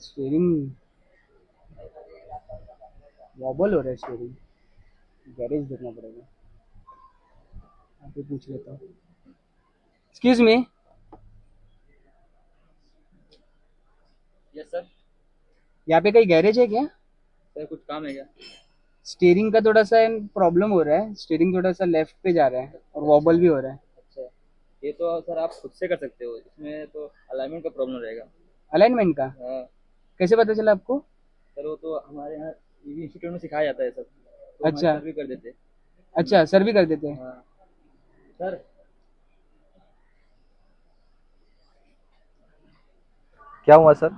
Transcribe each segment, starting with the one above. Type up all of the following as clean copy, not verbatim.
Steering vowel हो रहा है स्टीयरिंग। गैरेज देखना पड़ेगा। यहाँ पे पूछ लेता हूँ। Excuse me. Yes sir. यहाँ पे कहीं गैरेज है क्या? सर कुछ काम है क्या? स्टीयरिंग का थोड़ा सा प्रॉब्लम हो रहा है। स्टीयरिंग थोड़ा सा लेफ्ट पे जा रहा है और अच्छा। वॉबल भी हो रहा है। अच्छा, ये तो सर आप खुद से कर सकते हो, इसमें तो अलाइनमेंट का प्रॉब्लम रहेगा। अलाइनमेंट का हाँ। कैसे पता चला आपको? सर वो तो हमारे यहाँ ईवी इंस्टीट्यूट में सिखाया जाता है सब, तो हमारे अच्छा। सर भी कर देते हैं। अच्छा, सर भी कर देते हैं। हाँ सर। क्या हुआ सर?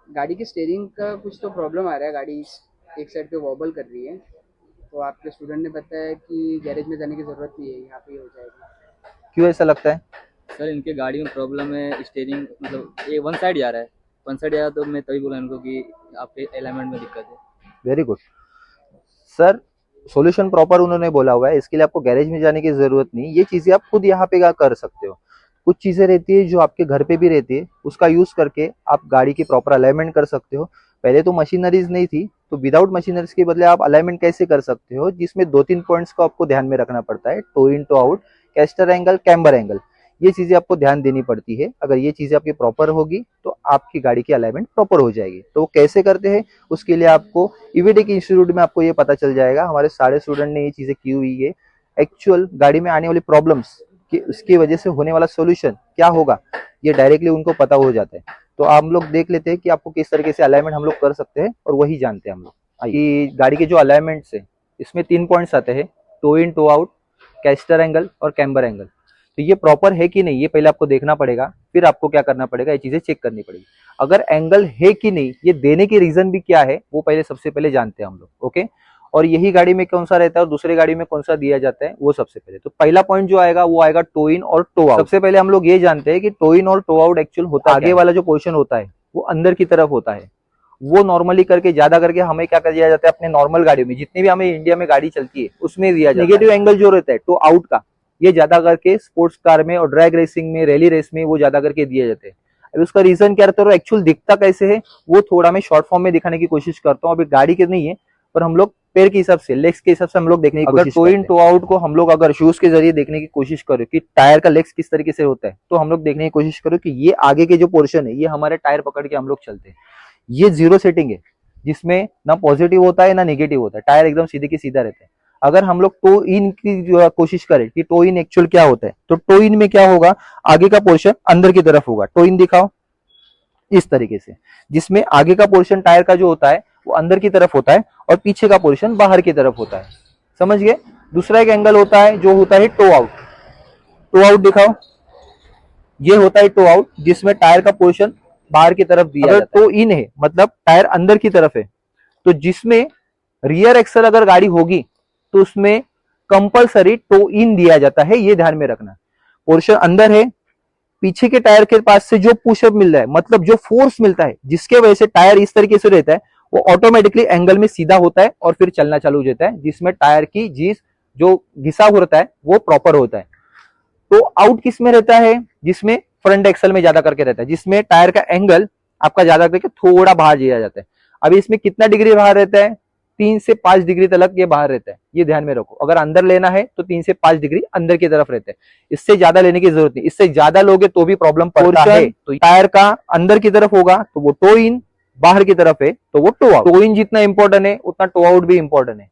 गाड़ी के स्टीयरिंग का कुछ तो प्रॉब्लम आ रहा है। गाड़ी एक साइड पे वॉबल कर रही है। तो आपके स्टूडेंट ने बताया कि गैरेज में जाने की ज़रूरत नहीं है, यहाँ पे ही हो जाएगा। क्यों ऐसा लगता है? सर इनके गाड़ी में प्रॉब्लम है, स्टेयरिंग मतलब ये वन साइड जा रहा है। वन साइड जा रहा है तो मैं तभी बोला इनको कि आपके अलाइनमेंट में दिक्कत है। Very good sir. Solution proper उन्होंने बोला हुआ है, इसके लिए आपको गैरेज में जाने की जरूरत नहीं। ये चीजें आप खुद यहाँ पे कर सकते हो। कुछ चीजें रहती है जो आपके घर पे भी रहती है, उसका यूज करके आप गाड़ी की प्रॉपर अलाइनमेंट कर सकते हो। पहले तो मशीनरीज नहीं थी, तो विदाउट मशीनरीज के बदले आप अलाइनमेंट कैसे कर सकते हो, जिसमें 2-3 पॉइंट्स को आपको ध्यान में रखना पड़ता है। Toe in, toe out, castor angle, camber angle. ये चीजें आपको ध्यान देनी पड़ती है। अगर ये चीजें आपकी प्रॉपर होगी तो आपकी गाड़ी की अलाइनमेंट प्रॉपर हो जाएगी। तो वो कैसे करते हैं, उसके लिए आपको ईवीडी के इंस्टीट्यूट में आपको ये पता चल जाएगा। हमारे सारे स्टूडेंट ने ये चीजें की हुई है। एक्चुअल गाड़ी में आने वाली प्रॉब्लम्स कि उसकी वजह से होने वाला सोल्यूशन क्या होगा, ये डायरेक्टली उनको पता हो जाता है। तो हम लोग देख लेते हैं कि आपको किस तरीके से अलाइनमेंट हम लोग कर सकते हैं, और वही जानते हैं हम लोग। कि गाड़ी के जो अलाइनमेंट्स है, इसमें 3 पॉइंट्स आते हैं: toe in, toe out, castor angle और कैम्बर एंगल। तो ये प्रॉपर है कि नहीं, ये पहले आपको देखना पड़ेगा। फिर आपको क्या करना पड़ेगा, ये चीजें चेक करनी पड़ेगी। अगर एंगल है कि नहीं, ये देने की रीजन भी क्या है, वो पहले सबसे पहले जानते हैं हम लोग। ओके, और यही गाड़ी में कौन सा रहता है और दूसरे गाड़ी में कौन सा दिया जाता है, वो सबसे पहले। तो पहला पॉइंट जो आएगा वो आएगा टो इन और टो आउट। सबसे पहले हम लोग ये जानते हैं कि टो इन और टो आउट एक्चुअल होता है, आगे वाला जो पोर्शन होता है वो अंदर की तरफ होता है। वो नॉर्मली करके ज्यादा करके हमें क्या कर दिया जाता है, अपने नॉर्मल गाड़ियों में जितनी भी हमें इंडिया में गाड़ी चलती है उसमें दिया जाता है। नेगेटिव एंगल जो रहता है टो आउट का, ये ज्यादा करके स्पोर्ट्स कार में और ड्रैग रेसिंग में, रैली रेस में वो ज्यादा करके दिए जाते हैं। अब उसका रीजन क्या रहता है, एक्चुअल दिखता कैसे है, वो थोड़ा मैं शॉर्ट फॉर्म में दिखाने की कोशिश करता हूँ। अभी गाड़ी के नहीं है, पर हम लोग पैर के हिसाब से, लेग्स के हिसाब से हम लोग देखने की कोशिश करते हैं। अगर टो इन टो आउट को हम लोग अगर शूज के जरिए देखने की कोशिश करें कि टायर का लेग्स किस तरीके से होता है, तो हम लोग देखने की कोशिश करो कि ये आगे के जो पोर्शन है, ये हमारे टायर पकड़ के हम लोग चलते हैं। ये जीरो सेटिंग है, जिसमें ना पॉजिटिव होता है ना निगेटिव होता है, टायर एकदम सीधे की सीधा रहता है। अगर हम लोग टो इन की जो कोशिश करें कि टो इन एक्चुअल क्या होता है, तो टो इन में क्या होगा, आगे का पोर्शन अंदर की तरफ होगा। टो इन दिखाओ इस तरीके से, जिसमें आगे का पोर्शन टायर का जो होता है वो अंदर की तरफ होता है और पीछे का पोर्शन बाहर की तरफ होता है। समझ गए? दूसरा एक एंगल होता है जो होता है टो आउट। टो आउट दिखाओ, ये होता है टो आउट, जिसमें टायर का पोर्शन बाहर की तरफ दिया जाता है। टो इन है मतलब टायर अंदर की तरफ है, तो जिसमें रियर एक्सल अगर गाड़ी होगी तो उसमें कंपलसरी टो इन दिया जाता है। ये ध्यान में रखना। पोर्शन अंदर है, पीछे के टायर के पास से जो पुशअप मिल रहा है, मतलब जो फोर्स मिलता है जिसके वजह से टायर इस तरीके से रहता है, वो ऑटोमेटिकली एंगल में सीधा होता है और फिर चलना चालू हो जाता है, जिसमें टायर की जीस जो घिसा होता है वो प्रॉपर होता है। तो आउट किस में रहता है, जिसमें फ्रंट एक्सल में ज्यादा करके रहता है, जिसमें टायर का एंगल आपका ज्यादा करके थोड़ा बाहर दिया जाता है। अभी इसमें कितना डिग्री बाहर रहता है, 3 से 5 डिग्री तक ये बाहर रहता है। ये ध्यान में रखो, अगर अंदर लेना है तो 3 से 5 डिग्री अंदर की तरफ रहता है। इससे ज्यादा लेने की जरूरत नहीं, इससे ज्यादा लोगे तो भी प्रॉब्लम पड़ता है। तो टायर का अंदर की तरफ होगा तो वो टो इन, बाहर की तरफ है तो वो टो आउट। टो इन जितना इंपॉर्टेंट है उतना टो आउट भी इंपॉर्टेंट है।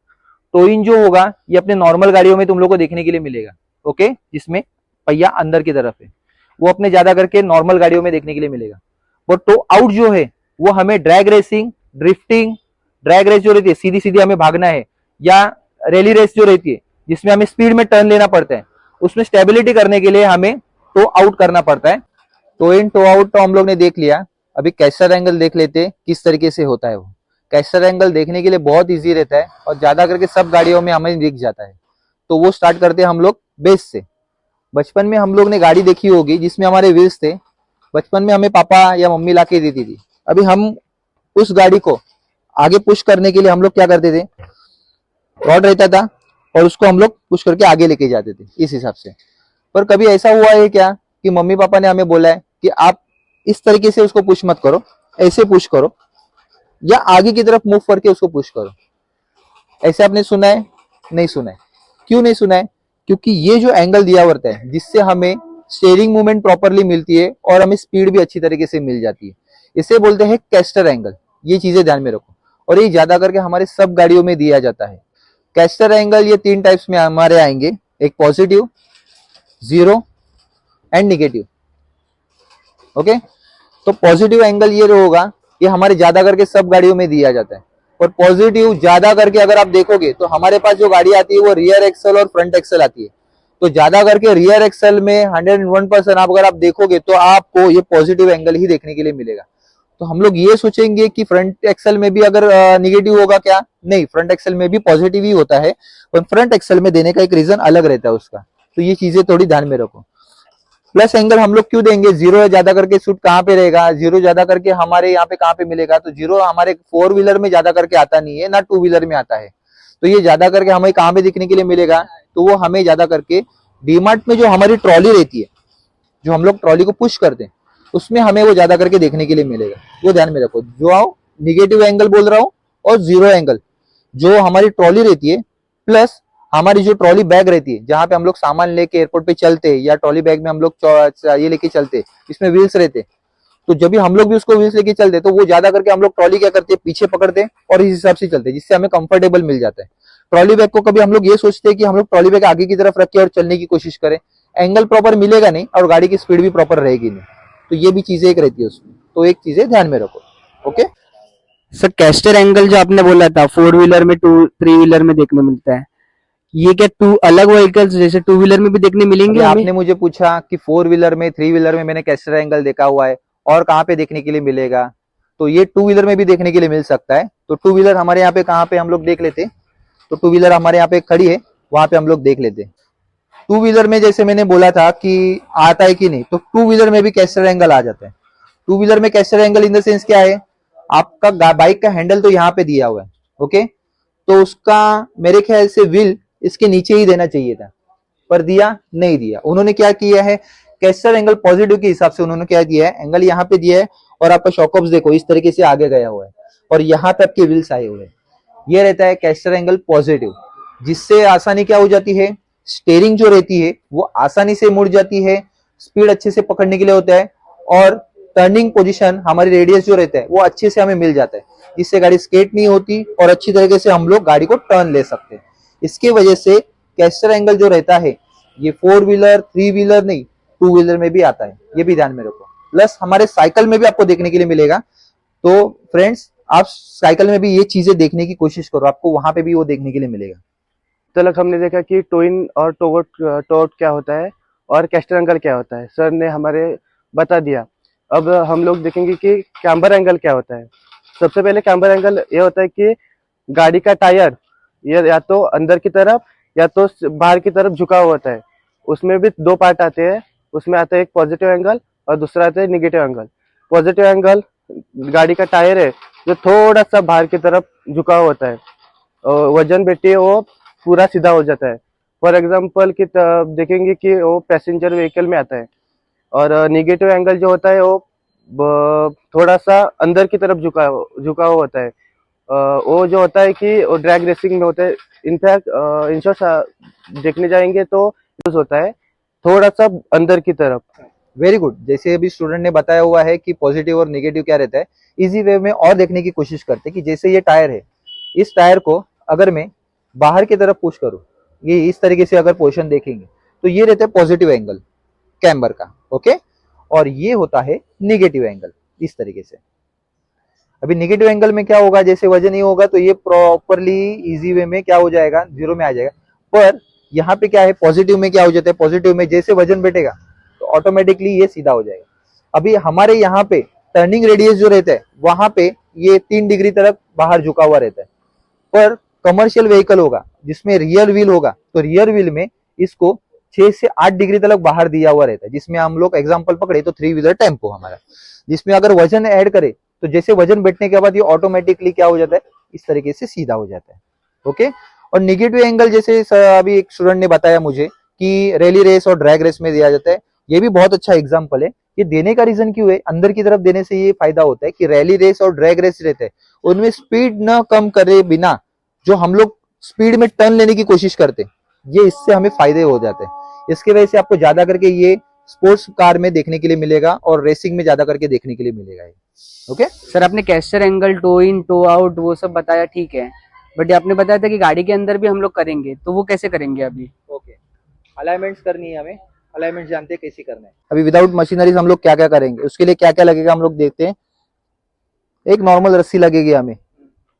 टो इन जो होगा ये अपने नॉर्मल गाड़ियों में तुम लोग को देखने के लिए मिलेगा। ओके, जिसमें पहिया अंदर की तरफ है, वो अपने ज्यादा करके नॉर्मल गाड़ियों में देखने के लिए मिलेगा। और टो आउट जो है वो हमें drag racing, drifting, drag race जो रहती है सीधी सीधी हमें भागना है, या रैली रेस जो रहती है जिसमें हमें स्पीड में टर्न लेना पड़ता है, उसमें स्टेबिलिटी करने के लिए हमें टो आउट करना पड़ता है। टो इन टो आउट तो हम लोग ने देख लिया। अभी कैस्टर एंगल देख लेते किस तरीके से होता है। वो कैस्टर एंगल देखने के लिए बहुत ईजी रहता है और ज्यादा करके सब गाड़ियों में हमें दिख जाता है। तो वो स्टार्ट करते हैं हम लोग बेस से। बचपन में हम लोग ने गाड़ी देखी होगी जिसमें हमारे व्हील्स थे, बचपन में हमें पापा या मम्मी ला के देती थी। अभी हम उस गाड़ी को आगे पुश करने के लिए हम लोग क्या करते थे, रॉड रहता था और उसको हम लोग पुश करके आगे लेके जाते थे इस हिसाब से। पर कभी ऐसा हुआ है क्या कि मम्मी पापा ने हमें बोला है कि आप इस तरीके से उसको पुश मत करो, ऐसे पुश करो या आगे की तरफ मूव करके उसको पुश करो। ऐसे आपने सुना है? नहीं सुना है। क्यों नहीं सुना है? क्योंकि ये जो एंगल दिया होता है जिससे हमें स्टीयरिंग मूवमेंट प्रॉपरली मिलती है और हमें स्पीड भी अच्छी तरीके से मिल जाती है, इसे बोलते हैं कैस्टर एंगल। ये चीजें ध्यान में रखो और ये ज्यादा करके हमारे सब गाड़ियों में दिया जाता है। कैस्टर एंगल ये 3 टाइप्स में हमारे आएंगे, एक positive, zero and negative. Okay, तो पॉजिटिव एंगल ये होगा, ये हमारे ज्यादा करके सब गाड़ियों में दिया जाता है। और पॉजिटिव ज्यादा करके अगर आप देखोगे तो हमारे पास जो गाड़ी आती है वो रियर एक्सल और फ्रंट एक्सल आती है। तो ज्यादा करके रियर एक्सल में 101% आप अगर आप देखोगे तो आपको ये पॉजिटिव एंगल ही देखने के लिए मिलेगा। तो हम लोग ये सोचेंगे कि फ्रंट एक्सल में भी अगर निगेटिव होगा क्या? नहीं, फ्रंट एक्सल में भी पॉजिटिव ही होता है, पर फ्रंट एक्सल में देने का एक रीजन अलग रहता है उसका। तो ये चीजें थोड़ी ध्यान में रखो। प्लस एंगल हम लोग क्यों देंगे? जीरो ज्यादा करके शूट कहाँ पे रहेगा? जीरो ज्यादा करके हमारे यहाँ पे कहाँ पे मिलेगा? तो जीरो हमारे 4 व्हीलर में ज्यादा करके आता नहीं है ना, 2 व्हीलर में आता है। तो ये ज्यादा करके हमें कहाँ पे दिखने के लिए मिलेगा? तो वो हमें ज्यादा करके डीमार्ट में जो हमारी ट्रॉली रहती है, जो हम लोग ट्रॉली को पुश करते हैं, उसमें हमें वो ज्यादा करके देखने के लिए मिलेगा। वो ध्यान में रखो, जो आओ निगेटिव एंगल बोल रहा हूँ और जीरो एंगल जो हमारी ट्रॉली रहती है, प्लस हमारी जो ट्रॉली बैग रहती है जहां पे हम लोग सामान लेके एयरपोर्ट पे चलते हैं, या ट्रॉली बैग में हम लोग ये लेके चलते, इसमें व्हील्स रहते। तो जब भी हम लोग भी उसको व्हील्स लेके चलते तो वो ज्यादा करके हम लोग ट्रॉली क्या करते हैं, पीछे पकड़ते हैं और इस हिसाब से चलते हैं, जिससे हमें कंफर्टेबल मिल जाता है। ट्रॉली बैग को कभी हम लोग ये सोचते हैं कि हम लोग ट्रॉली बैग आगे की तरफ रखें और चलने की कोशिश करें, एंगल प्रॉपर मिलेगा नहीं और गाड़ी की स्पीड भी प्रॉपर रहेगी नहीं। तो ये भी चीजें एक रहती है उसमें, तो एक चीजें ध्यान में रखो। ओके सर, कैस्टर एंगल जो आपने बोला था 4 व्हीलर में, 3 व्हीलर में देखने मिलता है, ये क्या टू अलग व्हीकल्स जैसे 2 व्हीलर में भी देखने मिलेंगे हमें? आपने मुझे पूछा कि 4 व्हीलर में, 3 व्हीलर में मैंने कैस्टर एंगल देखा हुआ है और कहाँ पे देखने के लिए मिलेगा, तो ये 2 व्हीलर में भी देखने के लिए मिल सकता है। तो 2 व्हीलर हमारे यहाँ पे कहाँ पे हम लोग देख लेते, तो 2 व्हीलर हमारे यहाँ पे खड़ी है, वहां पे हम लोग देख लेते। 2 व्हीलर में जैसे मैंने बोला था कि आता है कि नहीं, तो 2 व्हीलर में भी कैस्टर एंगल आ जाता है। 2 व्हीलर में castor angle in the sense क्या है, आपका बाइक का हैंडल तो यहाँ पे दिया हुआ है, ओके, तो उसका मेरे ख्याल से व्हील इसके नीचे ही देना चाहिए था, पर दिया नहीं दिया। उन्होंने क्या किया है, कैस्टर एंगल पॉजिटिव के हिसाब से उन्होंने क्या दिया है, एंगल यहाँ पे दिया है और आपका शॉकअप्स देखो इस तरीके से आगे गया हुआ है और यहाँ पे आपके व्हील्स आए हुए हैं। ये रहता है कैस्टर एंगल पॉजिटिव, जिससे आसानी क्या हो जाती है, स्टीयरिंग जो रहती है वो आसानी से मुड़ जाती है, स्पीड अच्छे से पकड़ने के लिए होता है और टर्निंग पोजीशन हमारी रेडियस जो रहता है वो अच्छे से हमें मिल जाता है, जिससे गाड़ी स्केट नहीं होती और अच्छी तरीके से हम लोग गाड़ी को टर्न ले सकते हैं। इसके वजह से कैस्टर एंगल जो रहता है ये 4 व्हीलर 3 व्हीलर नहीं 2 व्हीलर में भी आता है, ये भी ध्यान में रखो। प्लस हमारे साइकिल में भी आपको देखने के लिए मिलेगा। तो फ्रेंड्स, आप साइकिल में भी ये चीजें देखने की कोशिश करो, आपको वहां पे भी वो देखने के लिए मिलेगा। तक हमने देखा कि टोइन और टोट क्या होता है और कैस्टर एंगल क्या होता है, सर ने हमारे बता दिया। अब हम लोग देखेंगे कि कैम्बर एंगल क्या होता है। सबसे पहले कैम्बर एंगल ये होता है कि गाड़ी का टायर ये या तो अंदर की तरफ या तो बाहर की तरफ झुका हुआ होता है। उसमें भी 2 पार्ट आते हैं, उसमें आता है एक पॉजिटिव एंगल और दूसरा आता है निगेटिव एंगल। पॉजिटिव एंगल गाड़ी का टायर है जो थोड़ा सा बाहर की तरफ झुका हुआ होता है, वजन बैठे वो पूरा सीधा हो जाता है। फॉर एग्जाम्पल कि देखेंगे कि वो पैसेंजर व्हीकल में आता है। और निगेटिव एंगल जो होता है वो थोड़ा सा अंदर की तरफ झुका हुआ होता है। वो जो होता है कि वो ड्रैग रेसिंग में होता है। इनफैक्ट इंश्योर देखने जाएंगे तो यूज होता है थोड़ा सा अंदर की तरफ। Very good. जैसे अभी स्टूडेंट ने बताया हुआ है कि पॉजिटिव और नेगेटिव क्या रहता है, इजी वे में और देखने की कोशिश करते हैं कि जैसे ये टायर है, इस टायर को अगर मैं बाहर की तरफ पुश करूं, ये इस तरीके से अगर पोजीशन देखेंगे तो ये रहता है पॉजिटिव एंगल कैम्बर का, ओके, और ये होता है निगेटिव एंगल इस तरीके से। अभी निगेटिव एंगल में क्या होगा, जैसे वजन ही होगा तो ये प्रॉपरली इजी वे में क्या हो जाएगा, जीरो में आ जाएगा। पर यहाँ पे क्या है, पॉजिटिव में क्या हो जाता है, पॉजिटिव में जैसे वजन बैठेगा तो ऑटोमेटिकली ये सीधा हो जाएगा। अभी हमारे यहाँ पे टर्निंग रेडियस जो रहता है वहां पे ये 3 डिग्री तक बाहर झुका हुआ रहता है। पर कमर्शियल व्हीकल होगा जिसमें रियर व्हील होगा तो रियर व्हील में इसको 6 से 8 डिग्री तक बाहर दिया हुआ रहता है, जिसमें हम लोग एग्जांपल पकड़े तो 3 व्हीलर टेम्पो हमारा, जिसमें अगर वजन ऐड करे तो जैसे वजन बैठने के बाद ये ऑटोमेटिकली क्या हो जाता है, इस तरीके से सीधा हो जाता है, ओके। और निगेटिव एंगल जैसे अभी एक स्टूडेंट ने बताया मुझे कि रैली रेस और ड्रैग रेस में दिया जाता है, ये भी बहुत अच्छा एग्जाम्पल है। ये देने का रीजन क्यों है, अंदर की तरफ देने से ये फायदा होता है कि रैली रेस और ड्रैग रेस रहते हैं उनमें स्पीड न कम करे बिना जो हम लोग स्पीड में टर्न लेने की कोशिश करते हैं, ये इससे हमें फायदे हो जाते हैं। इसकी वजह से आपको ज्यादा करके ये स्पोर्ट्स कार में देखने के लिए मिलेगा और रेसिंग में ज्यादा करके देखने के लिए मिलेगा। ओके सर, आपने castor angle, toe in, toe out वो सब बताया, ठीक है, बट ये आपने बताया था कि गाड़ी के अंदर भी हम लोग करेंगे, तो वो कैसे करेंगे अभी? ओके, अलाइनमेंट्स करनी है हमें, अलाइनमेंट जानते हैं कैसे करना है। अभी विदाउट मशीनरीज हम लोग क्या क्या करेंगे, उसके लिए क्या क्या लगेगा हम लोग देखते हैं। एक नॉर्मल रस्सी लगेगी हमें,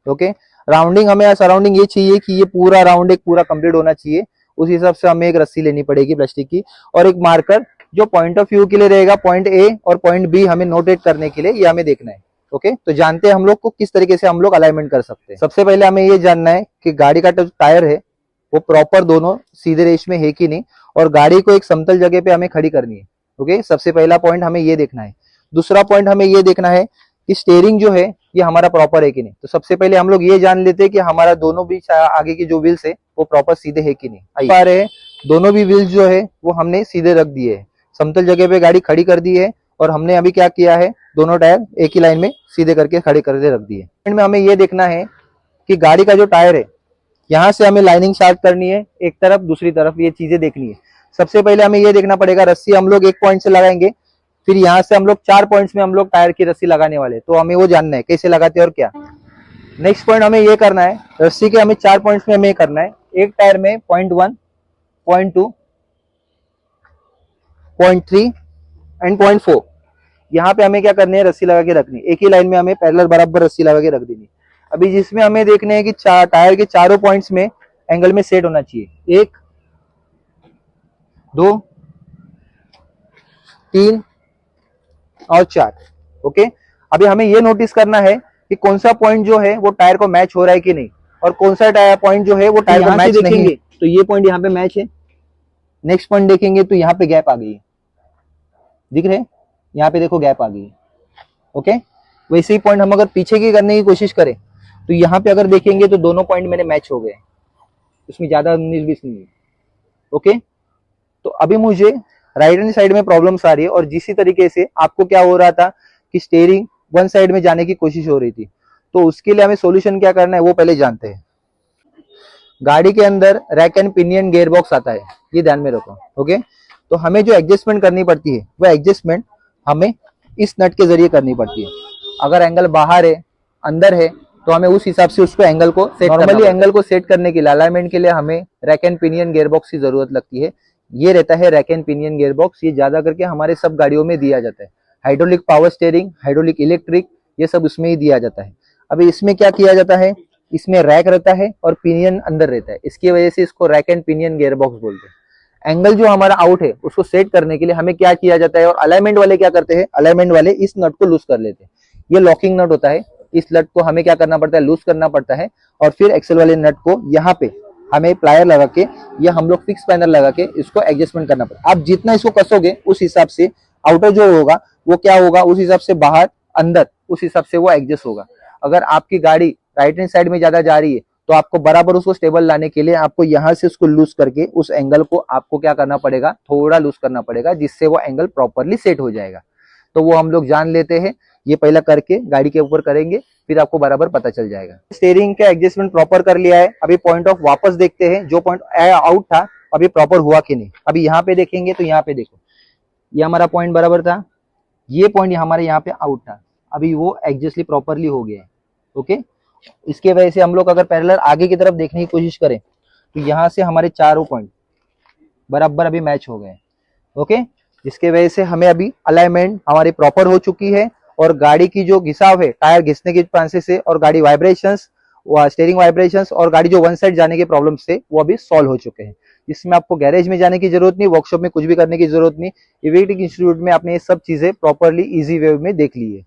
ओके। राउंडिंग हमें सराउंडिंग ये चाहिए कि ये पूरा राउंड एक पूरा कंप्लीट होना चाहिए, उस हिसाब से हमें एक रस्सी लेनी पड़ेगी प्लास्टिक की, और एक मार्कर जो पॉइंट ऑफ व्यू के लिए रहेगा, पॉइंट ए और पॉइंट बी हमें नोटेट करने के लिए ये हमें देखना है। ओके, तो जानते हैं हम लोग को किस तरीके से हम लोग अलाइनमेंट कर सकते हैं। सबसे पहले हमें ये जानना है कि गाड़ी का जो टायर है वो प्रॉपर दोनों सीधे रेस में है कि नहीं, और गाड़ी को एक समतल जगह पे हमें खड़ी करनी है। ओके, सबसे पहला पॉइंट हमें ये देखना है। दूसरा पॉइंट हमें ये देखना है कि स्टीयरिंग जो है ये हमारा प्रॉपर है कि नहीं। तो सबसे पहले हम लोग ये जान लेते हैं कि हमारा दोनों भी आगे की जो व्हील्स है वो प्रॉपर सीधे है कि नहीं। पा रहे हैं दोनों भी व्हील्स जो है वो हमने सीधे रख दिए है, समतल जगह पे गाड़ी खड़ी कर दी है, और हमने अभी क्या किया है, दोनों टायर एक ही लाइन में सीधे करके खड़े करके रख दिए। में हमें ये देखना है कि गाड़ी का जो टायर है यहाँ से हमें लाइनिंग स्टार्ट करनी है, एक तरफ दूसरी तरफ, ये चीजें देखनी है। सबसे पहले हमें ये देखना पड़ेगा, रस्सी हम लोग एक पॉइंट से लगाएंगे, फिर यहाँ से हम लोग 4 पॉइंट्स में हम लोग टायर की रस्सी लगाने वाले, तो हमें वो जानना है कैसे लगाते हैं और क्या। नेक्स्ट पॉइंट हमें ये करना है, रस्सी के हमें 4 पॉइंट्स में हमें ये करना है, एक टायर में point 1, point 2, point 3 and point 4, यहाँ पे हमें क्या करनी है, रस्सी लगा के रखनी, एक ही लाइन में हमें पैरेलल बराबर रस्सी लगा के रख देनी। अभी जिसमें हमें देखने हैं कि टायर के चारों पॉइंट्स में एंगल में सेट होना चाहिए, 1, 2, 3 और 4। ओके, अभी हमें ये नोटिस करना है कि कौन सा पॉइंट जो है वो टायर को मैच हो रहा है कि नहीं, और कौन सा टायर पॉइंट जो है वो टायर को मैच नहीं है। तो ये पॉइंट यहाँ पे मैच है। नेक्स्ट पॉइंट देखेंगे तो यहाँ पे गैप आ गई है, दिख रहे हैं, यहाँ पे देखो गैप आ गई है। ओके, वैसे ही पॉइंट हम अगर पीछे की करने की कोशिश करें तो यहाँ पे अगर देखेंगे तो दोनों पॉइंट मेरे मैच हो गए, उसमें ज्यादा 19-20 नहीं है। ओके, तो अभी मुझे राइट हैंड साइड में प्रॉब्लम्स आ रही है, और जिसी तरीके से आपको क्या हो रहा था कि स्टीयरिंग वन साइड में जाने की कोशिश हो रही थी, तो उसके लिए हमें सॉल्यूशन क्या करना है वो पहले जानते हैं। गाड़ी के अंदर rack and pinion gear box आता है, ये ध्यान में रखो। ओके, तो हमें जो एडजस्टमेंट करनी पड़ती है वो एडजस्टमेंट हमें इस नट के जरिए करनी पड़ती है। अगर एंगल बाहर है, अंदर है, तो हमें उस हिसाब से उसको एंगल को सेट नॉर्मली एंगल को सेट करने के लिए, अलाइनमेंट के लिए हमें rack and pinion gear box की जरूरत लगती है। ये रहता है rack and pinion gear box, ये ज्यादा करके हमारे सब गाड़ियों में दिया जाता है। Hydraulic power steering, hydraulic electric, ये सब उसमें ही दिया जाता है। अभी इसमें क्या किया जाता है, इसमें रैक रहता है और पिनियन अंदर रहता है, इसकी वजह से इसको rack and pinion gear box बोलते हैं। एंगल जो हमारा आउट है उसको सेट करने के लिए हमें क्या किया जाता है, और अलाइनमेंट वाले क्या करते हैं, अलाइनमेंट वाले इस नट को लूज कर लेते हैं। ये लॉकिंग नट होता है, इस नट को हमें क्या करना पड़ता है, लूज करना पड़ता है, और फिर एक्सेल वाले नट को यहाँ पे हमें प्लायर लगा के या हम लोग फिक्स पैनल लगा के इसको एडजस्टमेंट करना पड़ता है। आप जितना इसको कसोगे उस हिसाब से आउटर जो होगा वो क्या होगा, उस हिसाब से बाहर अंदर उस हिसाब से वो एडजस्ट होगा। अगर आपकी गाड़ी राइट हैंड साइड में ज्यादा जा रही है तो आपको बराबर उसको स्टेबल लाने के लिए आपको यहाँ से उसको लूज करके उस एंगल को आपको क्या करना पड़ेगा, थोड़ा लूज करना पड़ेगा, जिससे वो एंगल प्रॉपरली सेट हो जाएगा। तो वो हम लोग जान लेते हैं, ये पहला करके गाड़ी के ऊपर करेंगे, फिर आपको बराबर पता चल जाएगा। स्टीयरिंग का एडजस्टमेंट प्रॉपर कर लिया है, अभी पॉइंट ऑफ वापस देखते हैं, जो पॉइंट आउट था अभी प्रॉपर हुआ कि नहीं। अभी यहाँ पे देखेंगे तो यहाँ पे देखो, ये हमारा पॉइंट बराबर था, ये पॉइंट हमारे यहाँ पे आउट था, अभी वो एडजस्टली प्रॉपरली हो गया है। ओके, इसके वजह से हम लोग अगर पैरेलल आगे की तरफ देखने की कोशिश करें तो यहाँ से हमारे चारों पॉइंट बराबर अभी मैच हो गए। ओके, जिसके वजह से हमें अभी अलाइनमेंट हमारी प्रॉपर हो चुकी है, और गाड़ी की जो घिसाव है, टायर घिसने के चांसेस है, और गाड़ी वाइब्रेशंस, स्टीयरिंग वाइब्रेशंस, और गाड़ी जो वन साइड जाने के प्रॉब्लम्स थे वो अभी सॉल्व हो चुके हैं। जिसमें आपको गैरेज में जाने की जरूरत नहीं, वर्कशॉप में कुछ भी करने की जरूरत नहीं, ईवीटेक इंस्टीट्यूट में आपने ये सब चीजें प्रॉपरली इजी वे में देख ली है।